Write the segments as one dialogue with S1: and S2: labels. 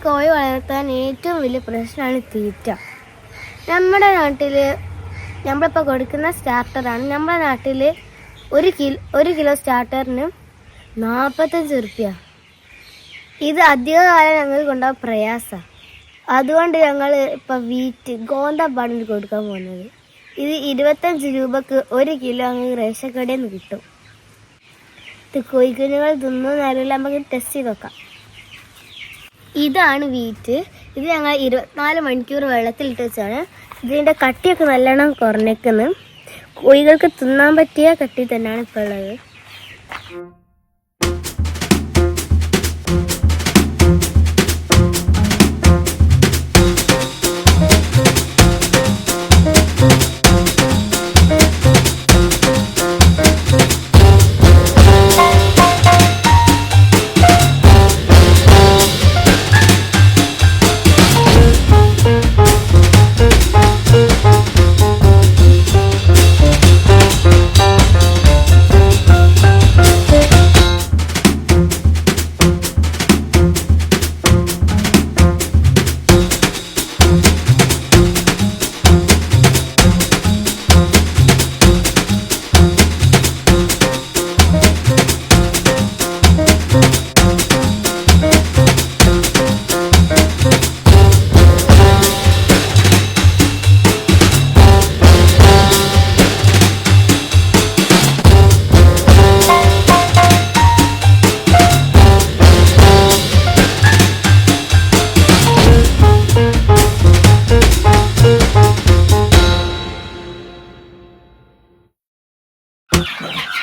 S1: കോഴി വളർത്താൻ ഏറ്റവും വലിയ പ്രശ്നമാണ് തീറ്റ. നമ്മുടെ നാട്ടിൽ നമ്മളിപ്പോൾ കൊടുക്കുന്ന സ്റ്റാർട്ടറാണ്. നമ്മുടെ നാട്ടിൽ ഒരു കിലോ സ്റ്റാർട്ടറിന് 45 റുപ്യ. ഇത് അധികകാലം ഞങ്ങൾക്ക് കൊണ്ടുപോകാൻ പ്രയാസമാണ്. അതുകൊണ്ട് ഞങ്ങൾ ഇപ്പോൾ ഗോതമ്പാണ് കൊടുക്കാൻ പോകുന്നത്. ഇത് 25 രൂപക്ക് 1 കിലോ അങ്ങ് റേഷൻ കടയിൽ നിന്ന് കിട്ടും. ഇത് കോഴിക്കുഞ്ഞുങ്ങൾ തിന്നുന്നറിയില്ല, നമുക്ക് ടെസ്റ്റ് ചെയ്ത് നോക്കാം. ഇതാണ് വീറ്റ്. ഇത് ഞങ്ങൾ 24 മണിക്കൂർ വെള്ളത്തിലിട്ട് വെച്ചാണ്. ഇതിൻ്റെ കട്ടിയൊക്കെ നല്ലോണം കുറഞ്ഞേക്കുന്നു. കോഴികൾക്ക് തിന്നാൻ പറ്റിയ കട്ടി തന്നെയാണ് ഇപ്പോൾ ഉള്ളത്.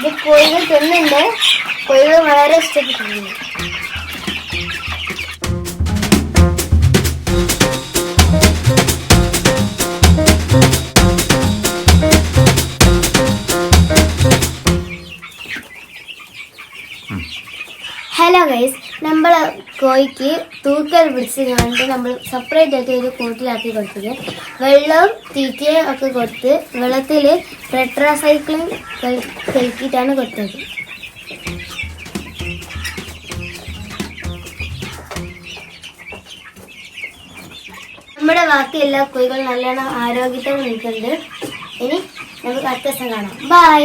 S1: ഇത് കോഴികൾ തിന്നുണ്ട്. കോഴികൾ വളരെ ഇഷ്ടപ്പെട്ടിട്ടുണ്ട്. ഹലോ ഗൈസ്, നമ്മൾ കോഴിക്ക് തൂക്കൽ പിടിച്ച് കണ്ട് നമ്മൾ സെപ്പറേറ്റ് ആയിട്ട് ഒരു കൂട്ടിലാക്കി കൊടുത്തത്. വെള്ളവും തീറ്റയും ഒക്കെ കൊടുത്ത് വെള്ളത്തിൽ ടെട്രാസൈക്ലിൻ കലക്കിയിട്ടാണ് കൊടുത്തത്. നമ്മുടെ ബാക്കി എല്ലാ കോഴികളും നല്ലോണം ആരോഗ്യത്തോടെ നിൽക്കുന്നുണ്ട്. ഇനി നമുക്ക് അടുത്ത ദിവസം കാണാം. ബൈ.